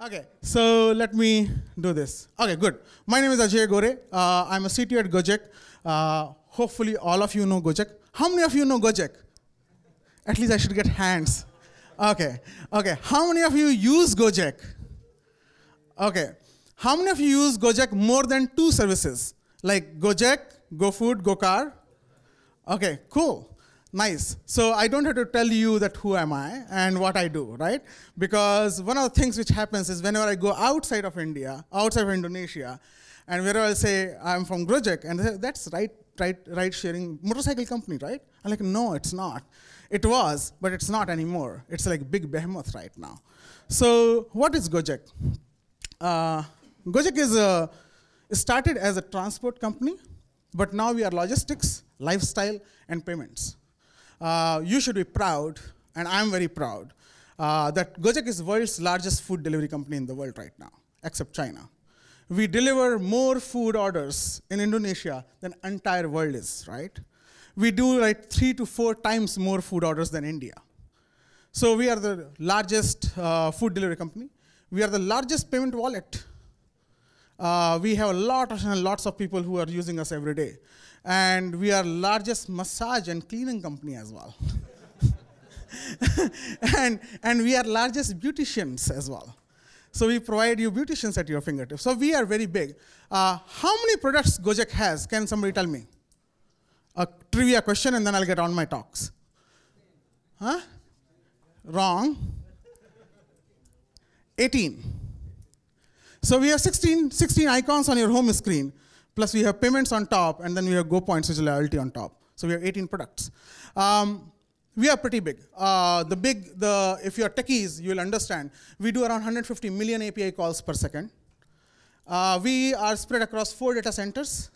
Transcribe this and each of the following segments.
Okay, so let me do this. Okay, good. My name is Ajey Gore. I'm a CTO at Gojek. Hopefully all of you know Gojek. How many of you know Gojek? At least I should get hands. Okay, okay. How many of you use Gojek? Okay. How many of you use Gojek more than 2 services? Like Gojek, GoFood, GoCar? Okay, cool. Nice. So I don't have to tell you that who am I and what I do, right? Because one of the things which happens is whenever I go outside of India, outside of Indonesia, and wherever I say I'm from Gojek, and they say, that's ride-sharing motorcycle company, right? I'm like, no, it's not. It was, but it's not anymore. It's like big behemoth right now. So what is Gojek? Gojek is started as a transport company, but now we are logistics, lifestyle, and payments. You should be proud, and I'm very proud, that Gojek is the world's largest food delivery company in the world right now, except China. We deliver more food orders in Indonesia than the entire world is, right? We do like 3 to 4 times more food orders than India. So we are the largest food delivery company. We are the largest payment wallet. We have lots of people who are using us every day. And we are largest massage and cleaning company as well. and we are largest beauticians as well. So we provide you beauticians at your fingertips. So we are very big. How many products Gojek has? Can somebody tell me? A trivia question, and then I'll get on my talks. Huh? Wrong. 18. So we have 16 icons on your home screen, plus we have payments on top, and then we have Go Points, which is loyalty on top. So we have 18 products. We are pretty big. If you're techies, you'll understand. We do around 150 million API calls per second. We are spread across 4 data centers.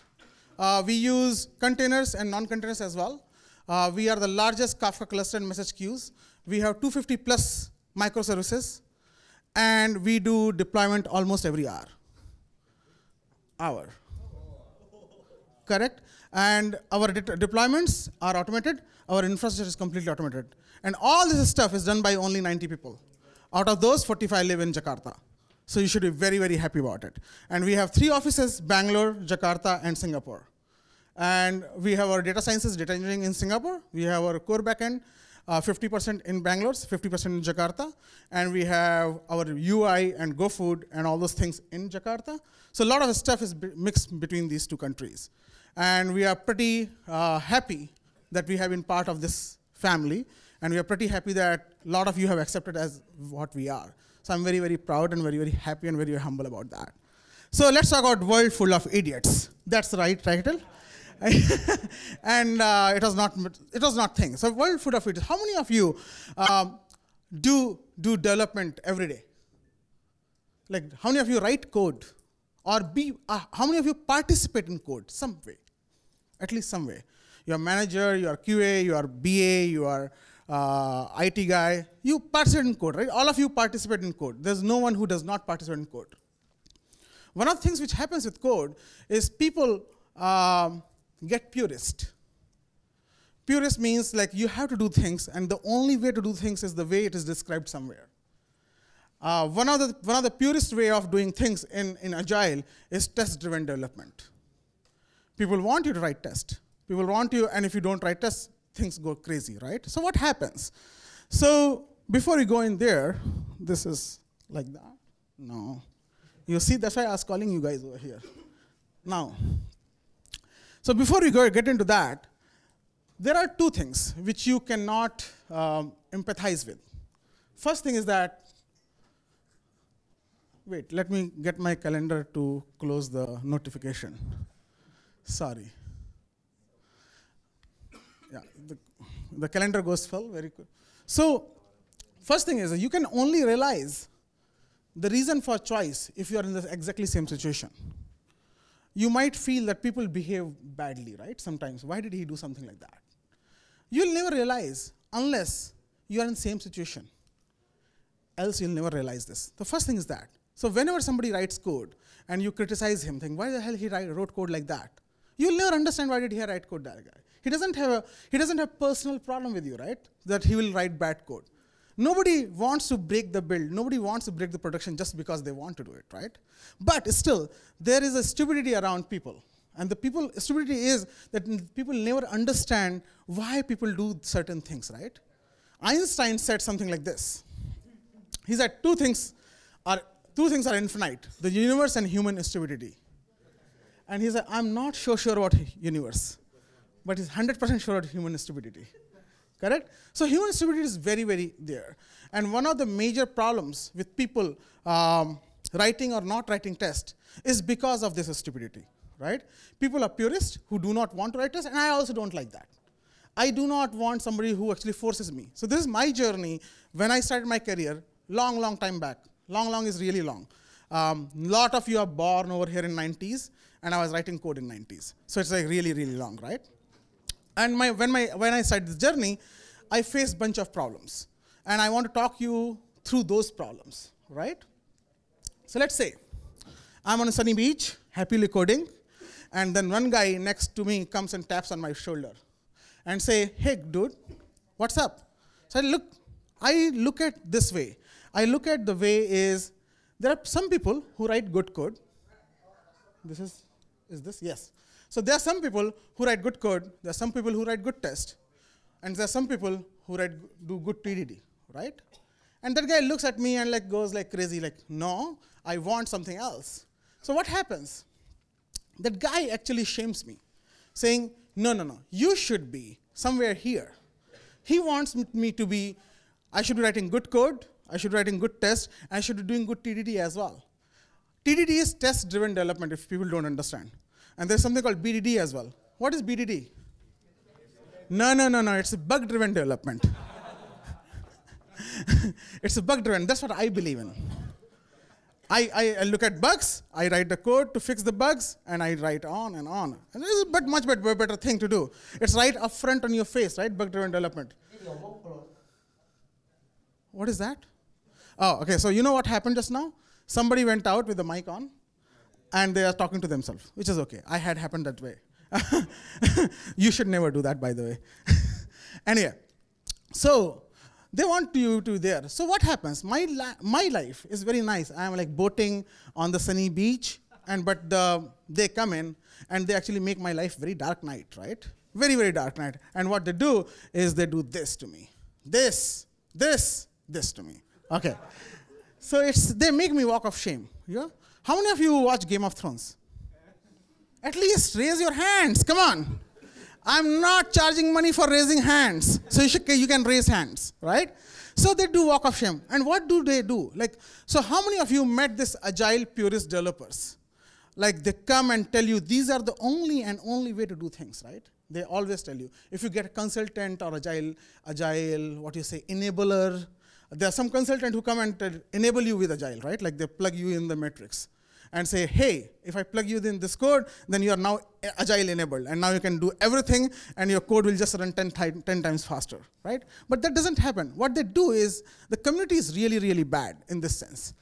We use containers and non-containers as well. We are the largest Kafka cluster and message queues. We have 250 plus microservices. And we do deployment almost every hour. Correct? And our deployments are automated. Our infrastructure is completely automated. And all this stuff is done by only 90 people. Out of those, 45 live in Jakarta. So you should be very, very happy about it. And we have 3 offices, Bangalore, Jakarta, and Singapore. And we have our data sciences, data engineering in Singapore. We have our core backend, 50% in Bangalore, 50% in Jakarta. And we have our UI and GoFood and all those things in Jakarta. So a lot of stuff is mixed between these 2 countries. And we are pretty happy that we have been part of this family. And we are pretty happy that a lot of you have accepted as what we are. So I'm very, very proud and very, very happy and very, very humble about that. So let's talk about world full of idiots. That's the right title. And it was not thing. So world full of idiots. How many of you do development every day? Like how many of you write code? Or how many of you participate in code some way? At least some way. You're manager, you're QA, you're BA, you are IT guy. You participate in code, right? All of you participate in code. There's no one who does not participate in code. One of the things which happens with code is people get purist. Purist means like you have to do things, and the only way to do things is the way it is described somewhere. One of the purest way of doing things in Agile is test-driven development. People want you to write test. People want you, and if you don't write tests, things go crazy, right? So what happens? So before we go in there, this is like that. No. You see, that's why I was calling you guys over here. Now, so before we get into that, there are 2 things which you cannot empathize with. First thing is that, wait, let me get my calendar to close the notification. Sorry. Yeah, the calendar goes full, very good. So first thing is that you can only realize the reason for choice if you are in the exactly same situation. You might feel that people behave badly, right? Sometimes, why did he do something like that? You'll never realize unless you are in the same situation. Else you'll never realize this. The first thing is that. So whenever somebody writes code and you criticize him, think, why the hell he wrote code like that? You'll never understand why did he write code that guy. He doesn't have personal problem with you, right? That he will write bad code. Nobody wants to break the build. Nobody wants to break the production just because they want to do it, right? But still, there is a stupidity around people. And the stupidity is that people never understand why people do certain things, right? Einstein said something like this. He said two things are infinite: the universe and human stupidity. And he said, I'm not so sure about universe, but he's 100% sure about human stupidity. Correct? So human stupidity is very, very there. And one of the major problems with people writing or not writing tests is because of this stupidity, right? People are purists who do not want to write tests, and I also don't like that. I do not want somebody who actually forces me. So this is my journey when I started my career, long time back. Long is really long. Lot of you are born over here in 90s, and I was writing code in 90s. So it's like really, really long, right? And when I started this journey, I faced a bunch of problems. And I want to talk you through those problems, right? So let's say I'm on a sunny beach, happily coding, and then one guy next to me comes and taps on my shoulder and say, hey, dude, what's up? So I look at this way. I look at the way is, there are some people who write good code. Is this? Yes. So there are some people who write good code. There are some people who write good test. And there are some people who do good TDD, right? And that guy looks at me and goes like crazy, like, no, I want something else. So what happens? That guy actually shames me, saying, no, you should be somewhere here. He wants me to be, I should be writing good code, I should be writing good test, and I should be doing good TDD as well. TDD is test-driven development, if people don't understand. And there's something called BDD as well. What is BDD? No, it's a bug-driven development. It's a bug-driven, that's what I believe in. I look at bugs, I write the code to fix the bugs, and I write on and on. And this is a much better thing to do. It's right up front on your face, right? Bug-driven development. What is that? Oh, okay, so you know what happened just now? Somebody went out with the mic on, and they are talking to themselves, which is okay. I had happened that way. You should never do that, by the way. Anyway, so they want you to be there. So what happens? My life is very nice. I am like boating on the sunny beach, but they come in, and they actually make my life very dark night, right? Very, very dark night. And what they do is they do this to me. This to me. Okay. So they make me walk of shame. Yeah? How many of you watch Game of Thrones? At least raise your hands. Come on. I'm not charging money for raising hands. So you can raise hands, right? So they do walk of shame. And what do they do? So how many of you met this agile purist developers? They come and tell you these are the only way to do things, right? They always tell you. If you get a consultant or agile, enabler, there are some consultants who come and enable you with agile, right? They plug you in the matrix and say, hey, if I plug you in this code, then you are now agile enabled, and now you can do everything, and your code will just run 10 times faster, right? But that doesn't happen. What they do is, the community is really, really bad in this sense.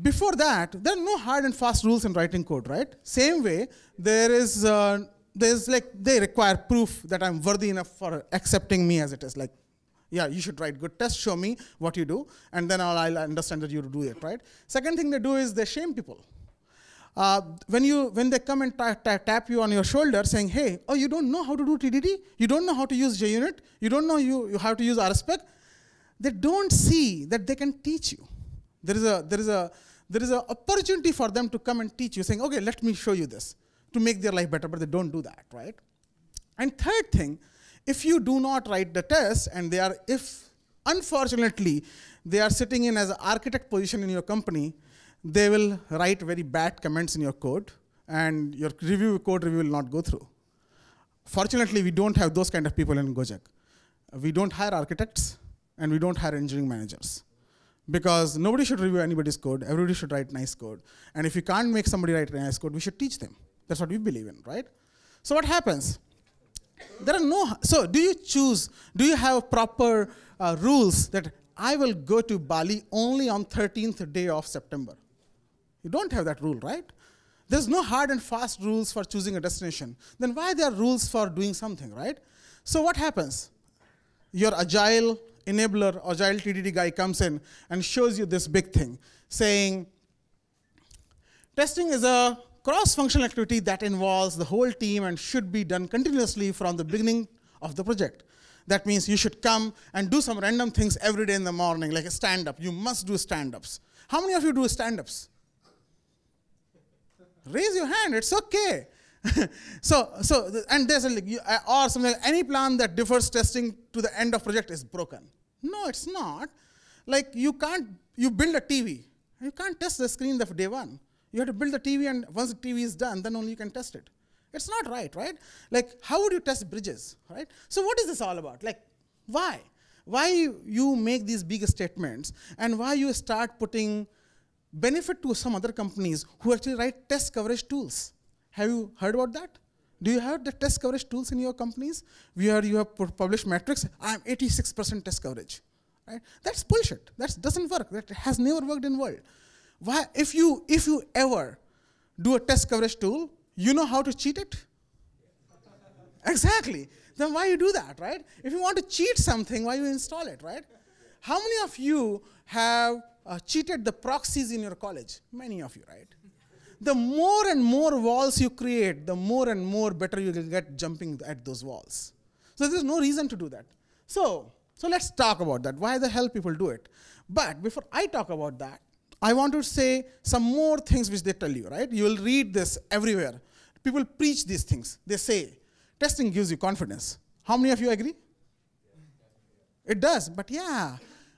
Before that, there are no hard and fast rules in writing code, right? Same way, they require proof that I'm worthy enough for accepting me as it is. Yeah, you should write good tests, show me what you do, and then I'll understand that you do it, right? Second thing they do is they shame people. When they come and tap you on your shoulder saying, hey, oh, you don't know how to do TDD? You don't know how to use JUnit? You don't know you how to use RSpec? They don't see that they can teach you. There is a opportunity for them to come and teach you, saying, okay, let me show you this, to make their life better, but they don't do that, right? And third thing, if you do not write the test, and unfortunately, they are sitting in as an architect position in your company, they will write very bad comments in your code, and your code review will not go through. Fortunately, we don't have those kind of people in Gojek. We don't hire architects, and we don't hire engineering managers. Because nobody should review anybody's code, everybody should write nice code. And if you can't make somebody write nice code, we should teach them. That's what we believe in, right? So what happens? So do you have proper rules that I will go to Bali only on 13th day of September? You don't have that rule, right? There's no hard and fast rules for choosing a destination. Then why there are rules for doing something, right? So what happens? Your agile enabler, agile TDD guy comes in and shows you this big thing, saying, testing is a cross-functional activity that involves the whole team and should be done continuously from the beginning of the project. That means you should come and do some random things every day in the morning, like a stand-up. You must do stand-ups. How many of you do stand-ups? Raise your hand, it's okay. And there's or something, any plan that defers testing to the end of project is broken. No, it's not. Like you build a TV. You can't test the screen the day one. You have to build the TV, and once the TV is done, then only you can test it. It's not right? Like, how would you test bridges, right? So what is this all about? Like, why? Why you make these big statements, and why you start putting benefit to some other companies who actually write test coverage tools? Have you heard about that? Do you have the test coverage tools in your companies? Where you have published metrics, I'm 86% test coverage. Right? That's bullshit. That doesn't work. That has never worked in the world. Why? If you ever do a test coverage tool, you know how to cheat it? Exactly. Then why you do that, right? If you want to cheat something, why you install it, right? How many of you have cheated the proxies in your college? Many of you, right? The more and more walls you create, the more and more better you will get jumping at those walls. So there's no reason to do that. So let's talk about that. Why the hell people do it? But before I talk about that, I want to say some more things which they tell you, right? You will read this everywhere. People preach these things. They say, testing gives you confidence. How many of you agree? It does, but yeah.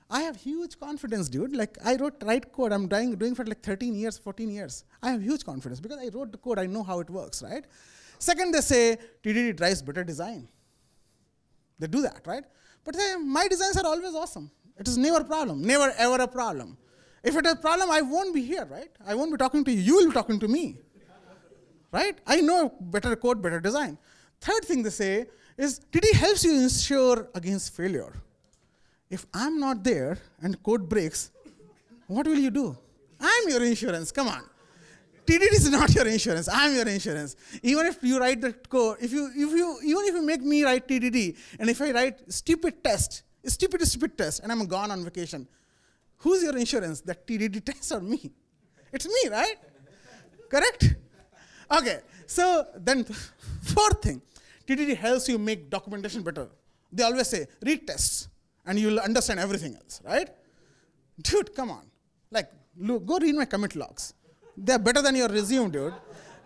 I have huge confidence, dude. Like, I write code. I'm doing for like 13 years, 14 years. I have huge confidence because I wrote the code. I know how it works, right? Second, they say TDD drives better design. They do that, right? But my designs are always awesome. It is never a problem, never ever a problem. If it is a problem, I won't be here, right? I won't be talking to you. You will be talking to me, right? I know better code, better design. Third thing they say is TDD helps you ensure against failure. If I'm not there and code breaks, what will you do? I'm your insurance, come on. TDD is not your insurance, I'm your insurance. Even if you write the code, even if you make me write TDD, and if I write stupid test, and I'm gone on vacation, who's your insurance, that TDD test or me? It's me, right? Correct? Okay, so then fourth thing, TDD helps you make documentation better. They always say, read tests, and you'll understand everything else, right? Dude, come on. Like, look, go read my commit logs. They're better than your resume, dude.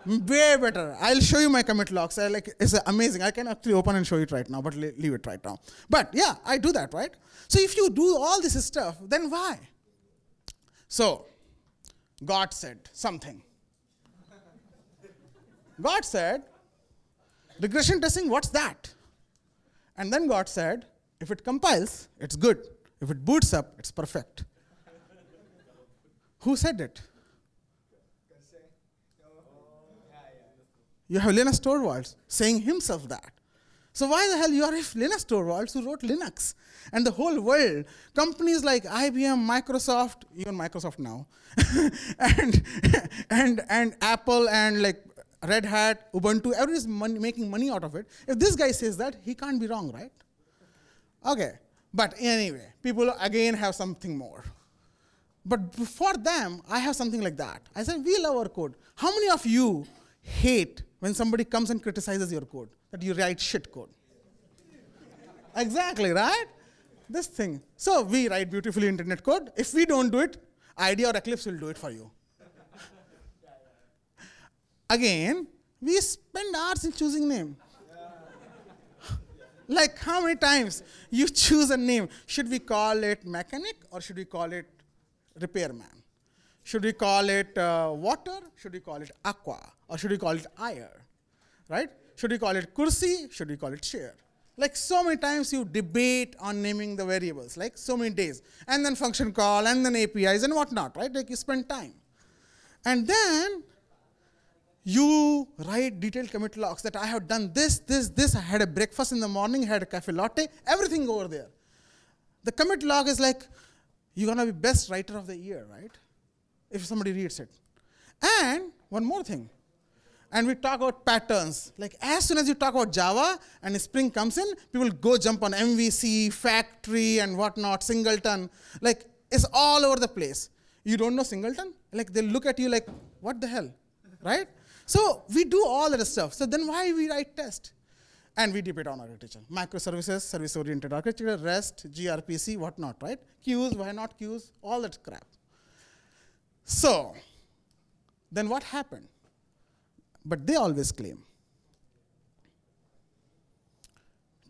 Way better. I'll show you my commit logs. It's amazing. I can actually open and show it right now, but leave it right now. But yeah, I do that, right? So if you do all this stuff, then why? So, God said something. God said, regression testing, what's that? And then God said, if it compiles, it's good. If it boots up, it's perfect. Who said it? You have Linus Torvalds saying himself that. So why the hell you are if Linus Torvalds who wrote Linux? And the whole world, companies like IBM, Microsoft, even Microsoft now, and Apple and like Red Hat, Ubuntu, everyone is making money out of it. If this guy says that, he can't be wrong, right? Okay, but anyway, people again have something more. But for them, I have something like that. I said, we love our code. How many of you hate when somebody comes and criticizes your code, that you write shit code? Exactly, right? This thing. So we write beautifully internet code. If we don't do it, IDEA or Eclipse will do it for you. Again, we spend hours in choosing name. Like how many times you choose a name? Should we call it mechanic or should we call it repairman? Should we call it water? Should we call it aqua? Or should we call it air? Right? Should we call it kursi? Should we call it chair? Like so many times you debate on naming the variables, like so many days. And then function call, and then APIs and whatnot, right? Like you spend time. And then you write detailed commit logs that I have done this. I had a breakfast in the morning, had a cafe latte, everything over there. The commit log is like, you're going to be best writer of the year, right? If somebody reads it. And one more thing. and we talk about patterns. Like as soon as you talk about Java and Spring comes in, people go jump on MVC, factory, and whatnot, singleton. Like it's all over the place. You don't know singleton? Like they look at you like, what the hell, right? So we do all that stuff. So then why we write test? And we debate on architecture. Microservices, service-oriented architecture, REST, gRPC, whatnot, right? Queues, why not queues? All that crap. So then what happened? But they always claim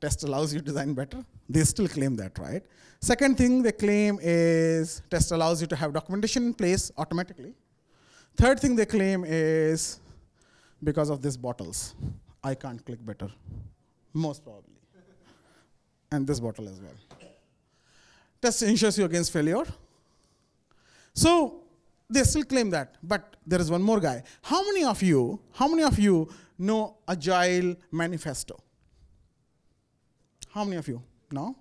test allows you to design better. They still claim that, right? Second thing they claim is test allows you to have documentation in place automatically. Third thing they claim is because of these bottles, I can't click better, most probably. And this bottle as well. Test ensures you against failure. So they still claim that, but there is one more guy. How many of you know Agile Manifesto? How many of you? No?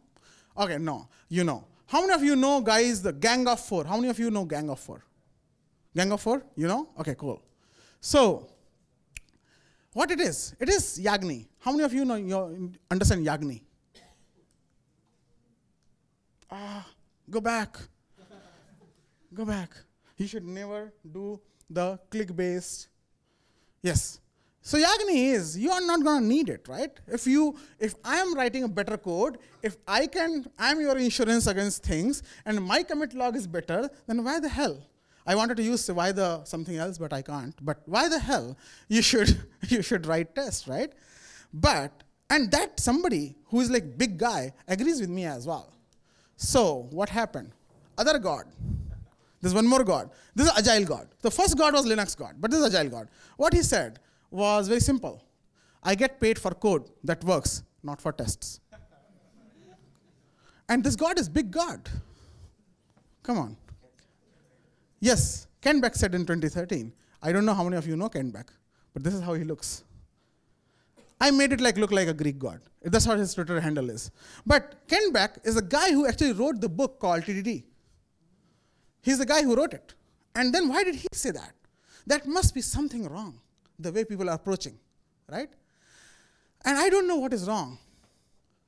Okay, no, you know. How many of you know, guys, the Gang of Four? How many of you know Gang of Four? Gang of Four, you know? Okay, cool. So, what it is Yagni. How many of you understand Yagni? Go back. Go back. You should never do the click-based. Yes. So Yagni is, you are not going to need it, right? If I am writing a better code, if I'm your insurance against things, and my commit log is better, then why the hell? I wanted to use something else, but I can't. But why the hell you should write tests, right? And that somebody who is like big guy agrees with me as well. So what happened? Other God. There's one more God. This is Agile God. The first God was Linux God, but this is Agile God. What he said was very simple. I get paid for code that works, not for tests. And this God is big God. Come on. Yes, Ken Beck said in 2013. I don't know how many of you know Ken Beck, but this is how he looks. I made it look like a Greek god. That's what his Twitter handle is. But Ken Beck is a guy who actually wrote the book called TDD. He's the guy who wrote it. And then why did he say that? That must be something wrong, the way people are approaching, right? And I don't know what is wrong.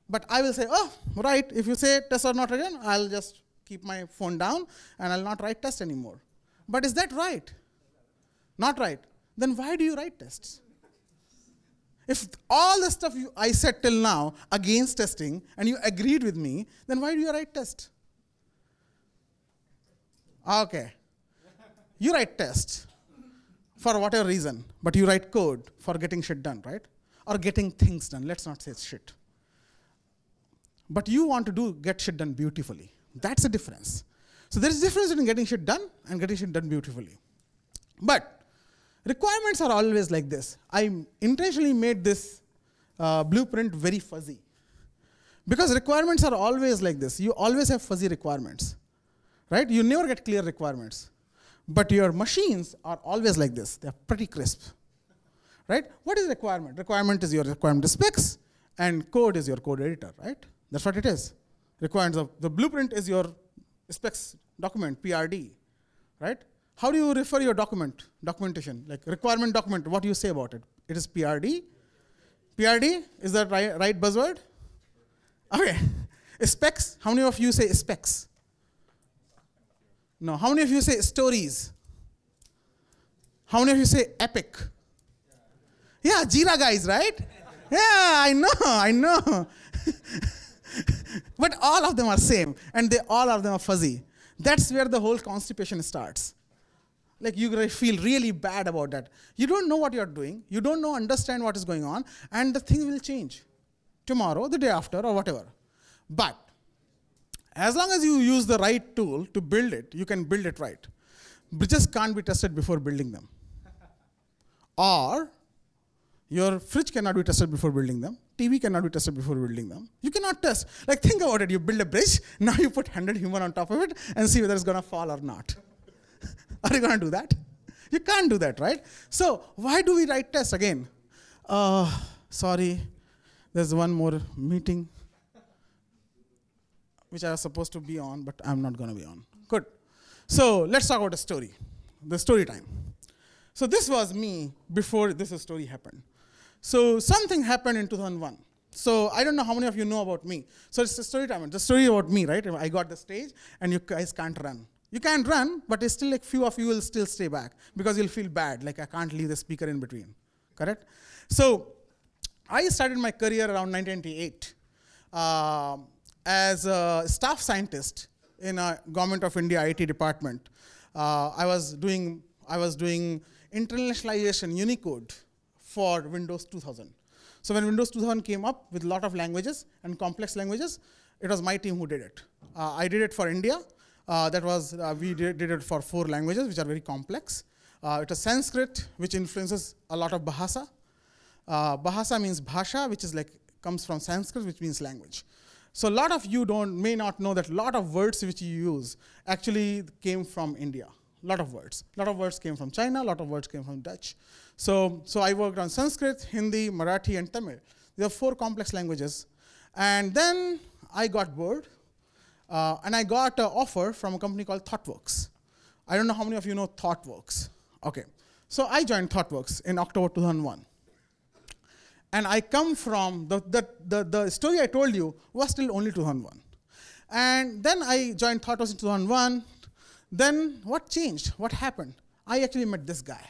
But I will say, oh, right, if you say test or not again, I'll just keep my phone down and I'll not write tests anymore. But is that right? Not right. Then why do you write tests? If all the stuff I said till now against testing and you agreed with me, then why do you write tests? Okay. You write tests for whatever reason, but you write code for getting shit done, right? Or getting things done. Let's not say shit. But you want to get shit done beautifully. That's the difference. So there is a difference between getting shit done and getting shit done beautifully. But requirements are always like this. I intentionally made this blueprint very fuzzy. Because requirements are always like this. You always have fuzzy requirements. Right? You never get clear requirements. But your machines are always like this. They're pretty crisp. Right? What is requirement? Requirement is your requirement specs, and code is your code editor, right? That's what it is. Requirements of the blueprint is your specs document, PRD, right? How do you refer your documentation? Like requirement document, what do you say about it? It is PRD. PRD, is that right buzzword? Okay. Specs, how many of you say specs? No, how many of you say stories? How many of you say epic? Yeah, Jira guys, right? Yeah, I know. But all of them are same, and all of them are fuzzy. That's where the whole constipation starts. Like you feel really bad about that. You don't know what you're doing. You don't understand what is going on, and the thing will change tomorrow, the day after, or whatever. But as long as you use the right tool to build it, you can build it right. Bridges can't be tested before building them. Or your fridge cannot be tested before building them. TV cannot be tested before building them. You cannot test. Like think about it. You build a bridge. Now you put 100 human on top of it and see whether it's going to fall or not. Are you going to do that? You can't do that, right? So why do we write tests again? Sorry, there's one more meeting which I was supposed to be on, but I'm not going to be on. Good. So let's talk about a story. The story time. So this was me before this story happened. So something happened in 2001. So I don't know how many of you know about me. So it's a story time. It's a story about me, right? I got the stage, and you guys can't run. You can't run, but it's still like few of you will still stay back because you'll feel bad, like I can't leave the speaker in between, correct? So I started my career around 1998 as a staff scientist in a Government of India IT department. I was doing internationalization Unicode for Windows 2000. So when Windows 2000 came up with a lot of languages and complex languages, it was my team who did it. I did it for India. We did it for 4 languages, which are very complex. It was Sanskrit, which influences a lot of Bahasa. Bahasa means bhasha, which is like comes from Sanskrit, which means language. So a lot of you may not know that a lot of words which you use actually came from India. A lot of words. A lot of words came from China. A lot of words came from Dutch. So I worked on Sanskrit, Hindi, Marathi, and Tamil. There are 4 complex languages. And then I got bored. And I got an offer from a company called ThoughtWorks. I don't know how many of you know ThoughtWorks. Okay. So I joined ThoughtWorks in October 2001. And I come from, the story I told you was still only 2001. And then I joined ThoughtWorks in 2001. Then what changed? What happened? I actually met this guy.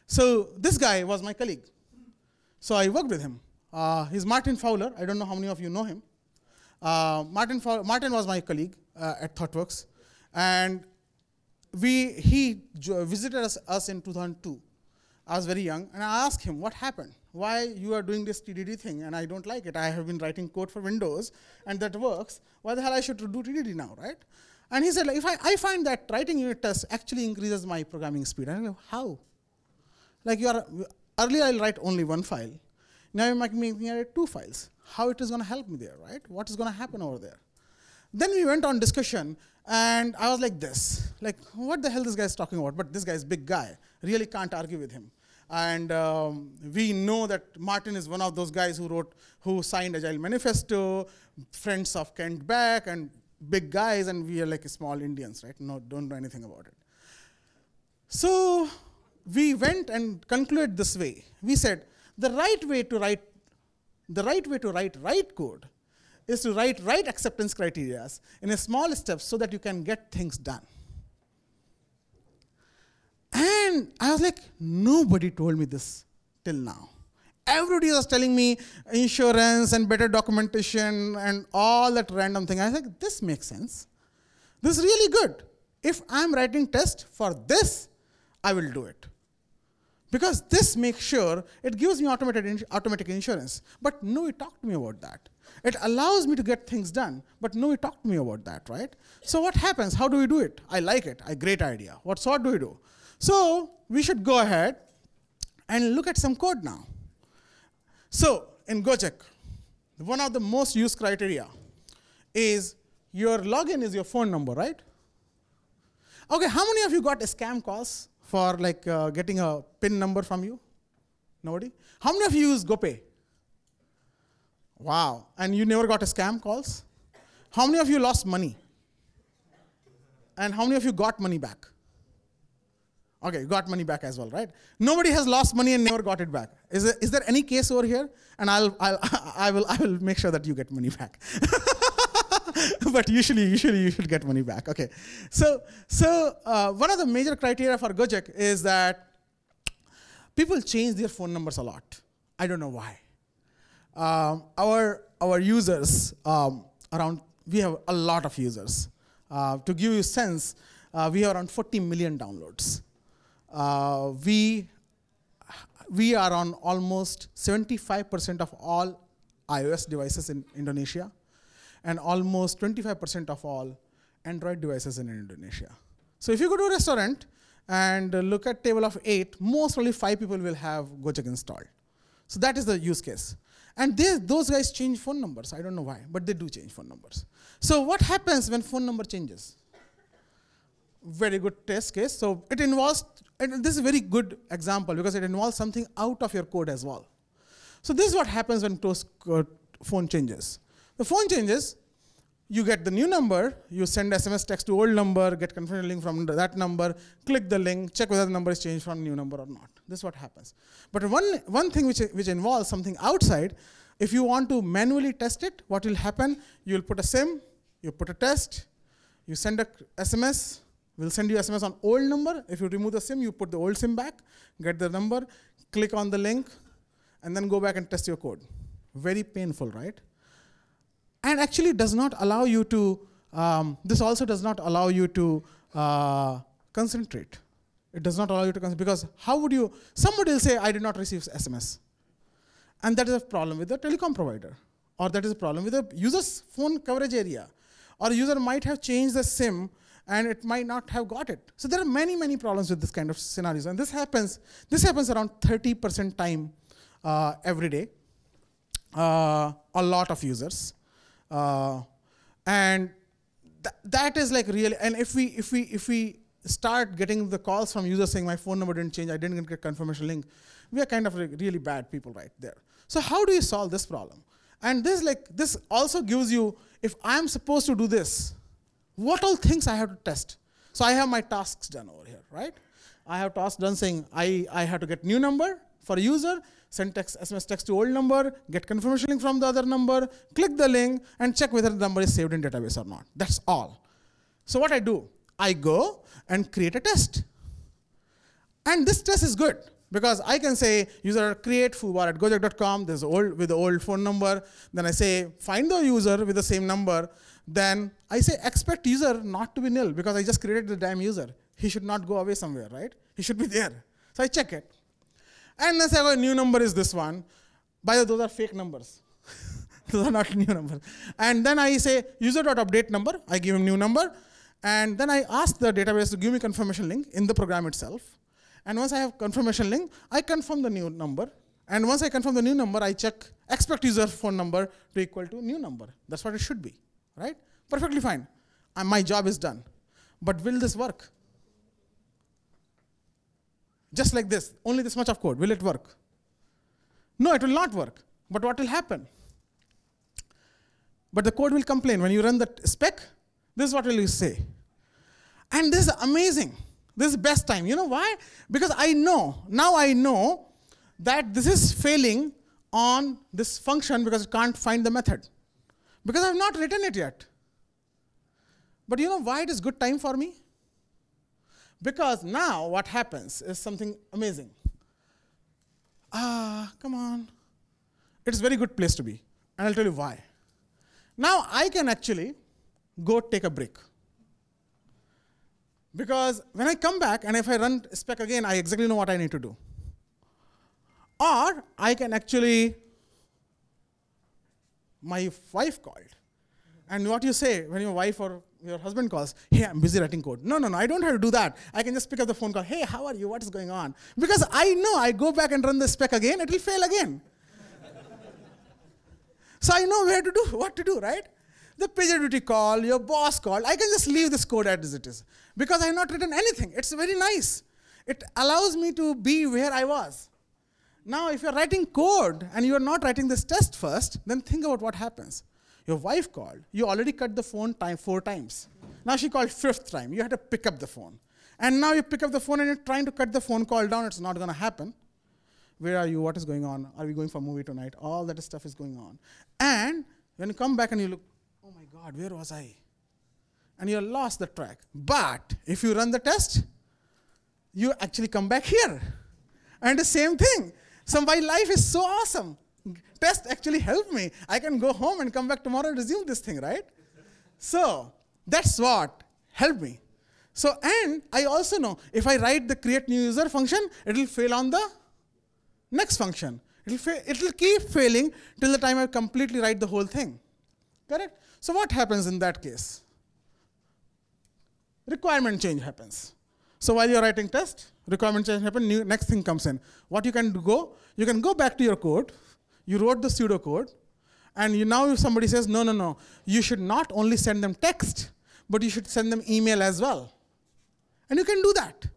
So this guy was my colleague. So I worked with him. He's Martin Fowler. I don't know how many of you know him. Martin was my colleague at ThoughtWorks. And he visited us in 2002. I was very young, and I asked him, what happened? Why you are doing this TDD thing, and I don't like it. I have been writing code for Windows, and that works. Why the hell I should do TDD now, right? And he said, like, I find that writing unit tests actually increases my programming speed. And I go, how? Like earlier I'll write only 1 file. Now you might make me write 2 files. How it is going to help me there, right? What is going to happen over there? Then we went on discussion, and I was like this, like, what the hell this guy is talking about? But this guy is a big guy. Really can't argue with him. And we know that Martin is one of those guys who signed Agile Manifesto, friends of Kent Beck, and big guys, and we are like small Indians, right? No, don't know anything about it. So we went and concluded this way. We said the right way to write code is to write right acceptance criteria in a small steps so that you can get things done. And I was like, nobody told me this till now. Everybody was telling me insurance and better documentation and all that random thing. I was like, this makes sense. This is really good. If I'm writing test for this, I will do it. Because this makes sure it gives me automatic insurance. But nobody talked to me about that. It allows me to get things done, but nobody talked to me about that, right? So what happens? How do we do it? I like it. Great idea. What sort do we do? So we should go ahead and look at some code now. So in Gojek, one of the most used criteria is your login is your phone number, right? Okay, how many of you got scam calls for like getting a PIN number from you? Nobody? How many of you use GoPay? Wow, and you never got a scam calls? How many of you lost money? And how many of you got money back? Okay, got money back as well, right? Nobody has lost money and never got it back. Is there any case over here? And I will make sure that you get money back. But usually you should get money back. Okay, so one of the major criteria for Gojek is that people change their phone numbers a lot. I don't know why. Our users we have a lot of users. To give you a sense, we have around 40 million downloads. We are on almost 75% of all iOS devices in Indonesia, and almost 25% of all Android devices in Indonesia. So if you go to a restaurant and look at table of 8, most probably 5 people will have Gojek installed. So that is the use case. And those guys change phone numbers. I don't know why, but they do change phone numbers. So what happens when phone number changes? Very good test case. So it involves, and this is a very good example because it involves something out of your code as well. So this is what happens when phone changes. The phone changes, You get the new number, you send SMS text to old number, get confirmation link from that number, click the link, check whether the number is changed from new number or not. This is what happens. But one thing which involves something outside, if you want to manually test it, what will happen? You will put a SIM, you put a test, you send a SMS, we'll send you SMS on old number. If you remove the SIM, you put the old SIM back, get the number, click on the link, and then go back and test your code. Very painful, right? And actually does not allow you to, this also does not allow you to concentrate. It does not allow you to concentrate, because how would you, somebody will say, I did not receive SMS. And that is a problem with the telecom provider. Or that is a problem with the user's phone coverage area. Or the user might have changed the SIM and it might not have got it. So there are many, many problems with this kind of scenarios. And this happens around 30% time every day. A lot of users. And that is like really, and if we start getting the calls from users saying my phone number didn't change, I didn't get confirmation link, we are kind of really bad people right there. So how do you solve this problem? And this also gives you, if I'm supposed to do this, what all things I have to test? So I have my tasks done over here, right? I have tasks done saying I have to get new number for a user, send SMS text to old number, get confirmation link from the other number, click the link, and check whether the number is saved in database or not. That's all. So what I do, I go and create a test. And this test is good, because I can say, user create foobar@gojek.com, there's with the old phone number. Then I say, find the user with the same number. Then I say, expect user not to be nil, because I just created the damn user. He should not go away somewhere, right? He should be there. So I check it. And then say, oh, new number is this one. By the way, those are fake numbers. Those are not new numbers. And then I say, user.update number. I give him new number. And then I ask the database to give me confirmation link in the program itself. And once I have confirmation link, I confirm the new number. And once I confirm the new number, I check expect user phone number to equal to new number. That's what it should be, right? Perfectly fine. And my job is done. But will this work? Just like this, only this much of code. Will it work? No, it will not work. But what will happen? But the code will complain. When you run the spec, this is what will you say. And this is amazing. This is best time. You know why? Because now I know that this is failing on this function because it can't find the method. Because I have not written it yet. But you know why it is good time for me? Because now what happens is something amazing. Come on. It's a very good place to be. And I'll tell you why. Now I can actually go take a break. Because when I come back and if I run spec again, I exactly know what I need to do. Or I can actually, my wife called. And what you say when your wife or your husband calls, hey, I'm busy writing code. No, I don't have to do that. I can just pick up the phone call, hey, how are you? What is going on? Because I know I go back and run the spec again, it will fail again. So I know what to do, right? The PagerDuty call, your boss call, I can just leave this code as it is. Because I have not written anything. It's very nice. It allows me to be where I was. Now, if you're writing code and you're not writing this test first, then think about what happens. Your wife called. You already cut the phone 4 times. Now she called 5th time. You had to pick up the phone. And now you pick up the phone and you're trying to cut the phone call down. It's not going to happen. Where are you? What is going on? Are we going for a movie tonight? All that stuff is going on. And when you come back and you look, oh my God, where was I? And you lost the track. But if you run the test, you actually come back here. And the same thing. So my life is so awesome. Test actually helped me. I can go home and come back tomorrow and resume this thing, right? So that's what helped me. So, and I also know if I write the create new user function, it will fail on the next function. It will keep failing till the time I completely write the whole thing. Correct? So what happens in that case? Requirement change happens. So while you're writing test, requirement change happens, next thing comes in. What you can do, you can go back to your code. You wrote the pseudocode, and now if somebody says, no, you should not only send them text, but you should send them email as well. And you can do that.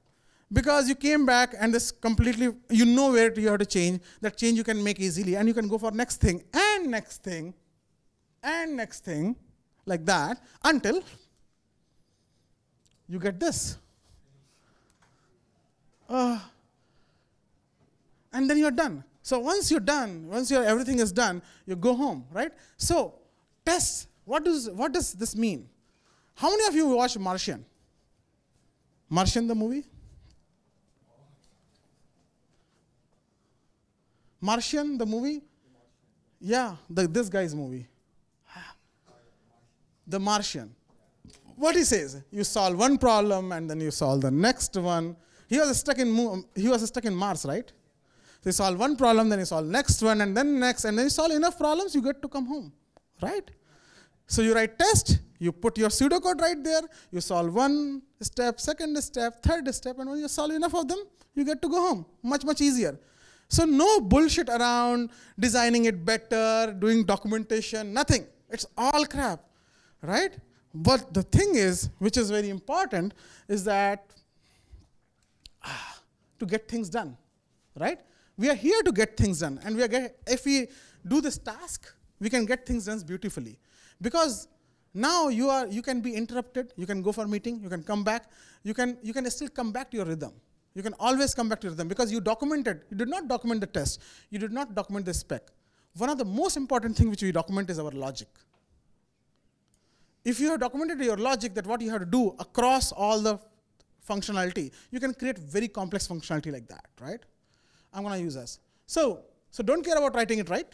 Because you came back and this completely, you know where you have to change. That change you can make easily, and you can go for next thing, and next thing, and next thing, like that, until you get this. And then you're done. So once you're done, once everything is done, you go home, right? So tests, what does this mean? How many of you watched Martian? Martian, the movie? Martian, the movie? Yeah, this guy's movie. The Martian. What he says, you solve one problem and then you solve the next one. He was stuck in Mars, right? So you solve one problem, then you solve next one, and then next, and then you solve enough problems, you get to come home, right? So you write test, you put your pseudocode right there, you solve one step, second step, third step, and when you solve enough of them, you get to go home. Much, much easier. So no bullshit around designing it better, doing documentation, nothing. It's all crap, right? But the thing is, which is very important, is that to get things done, right? We are here to get things done, and if we do this task, we can get things done beautifully. Because now you can be interrupted, you can go for a meeting, you can come back, you can still come back to your rhythm. You can always come back to your rhythm because you did not document the test, you did not document the spec. One of the most important things which we document is our logic. If you have documented your logic, that what you have to do across all the functionality, you can create very complex functionality like that, right? I'm going to use this. So don't care about writing it right.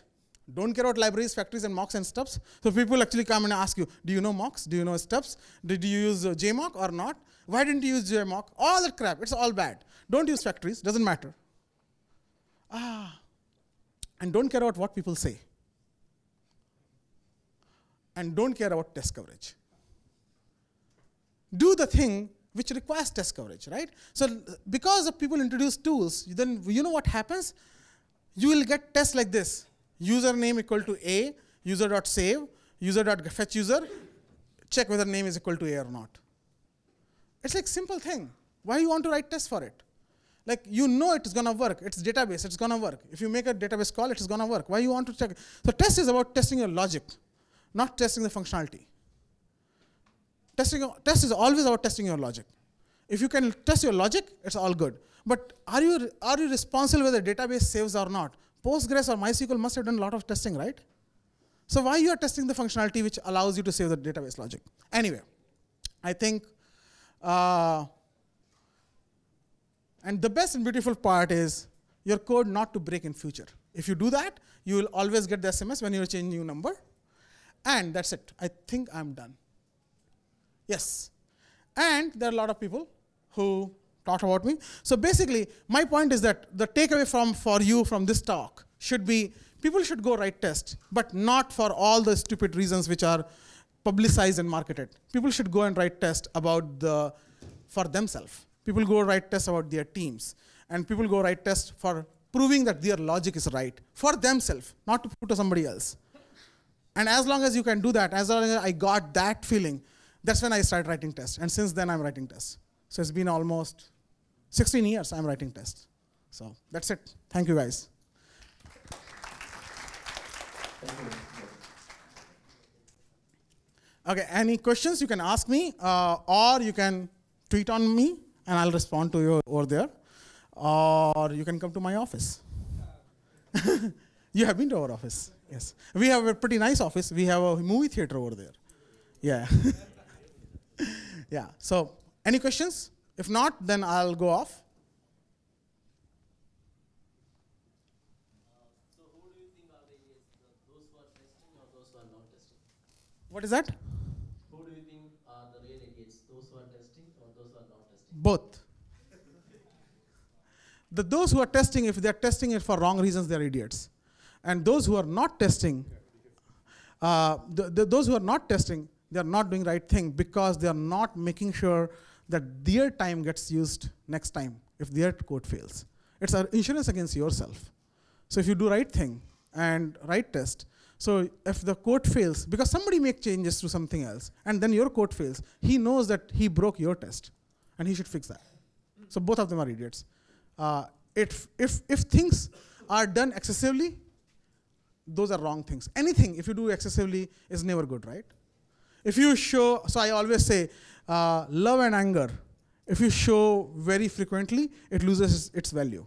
Don't care about libraries, factories, and mocks and stubs. So people actually come and ask you, do you know mocks? Do you know stubs? Did you use JMock or not? Why didn't you use JMock? All that crap, it's all bad. Don't use factories, doesn't matter. And don't care about what people say. And don't care about test coverage. Do the thing which requires test coverage, right? So because of people introduce tools, then you know what happens? You will get tests like this. Username equal to A, user.save, user.fetch user, check whether name is equal to A or not. It's like simple thing. Why you want to write tests for it? Like you know it's gonna work. It's database, it's gonna work. If you make a database call, it's gonna work. Why you want to check? So test is about testing your logic, not testing the functionality. Test is always about testing your logic. If you can test your logic, it's all good. But are you responsible whether the database saves or not? Postgres or MySQL must have done a lot of testing, right? So why you are testing the functionality which allows you to save the database logic? Anyway, I think, and the best and beautiful part is your code not to break in future. If you do that, you will always get the SMS when you change new number. And that's it. I think I'm done. Yes. And there are a lot of people who talk about me. So basically, my point is that the takeaway for you from this talk should be, people should go write tests, but not for all the stupid reasons which are publicized and marketed. People should go and write tests for themselves. People go write tests about their teams. And people go write tests for proving that their logic is right for themselves, not to put to somebody else. And as long as you can do that, as long as I got that feeling, that's when I started writing tests. And since then, I'm writing tests. So it's been almost 16 years I'm writing tests. So that's it. Thank you, guys. Okay, any questions you can ask me, or you can tweet on me, and I'll respond to you over there. Or you can come to my office. You have been to our office, yes. We have a pretty nice office. We have a movie theater over there. Yeah. Yeah, so any questions? If not, then I'll go off. So who do you think are the idiots? Those who are testing or those who are not testing? What is that? Who do you think are the real idiots? Those who are testing or those who are not testing? Both. Those who are testing, if they're testing it for wrong reasons, they're idiots. And those who are not testing, those who are not testing, they're not doing the right thing because they're not making sure that their time gets used next time if their code fails. It's an insurance against yourself. So if you do right thing and right test, so if the code fails, because somebody make changes to something else, and then your code fails, he knows that he broke your test, and he should fix that. So both of them are idiots. If things are done excessively, those are wrong things. Anything, if you do excessively, is never good, right? If you show, so I always say, love and anger, if you show very frequently, it loses its value.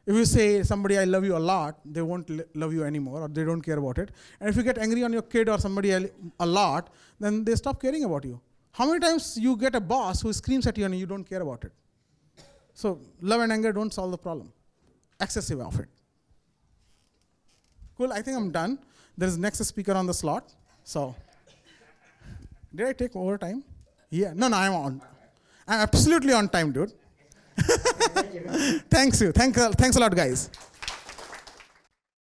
If you say somebody, I love you a lot, they won't love you anymore, or they don't care about it. And if you get angry on your kid or somebody a lot, then they stop caring about you. How many times you get a boss who screams at you and you don't care about it? So love and anger don't solve the problem. Excessive of it. Cool, I think I'm done. There is next speaker on the slot. So, did I take over time? Yeah, no, I'm on. I'm absolutely on time, dude. Thanks you. Thanks a lot, guys.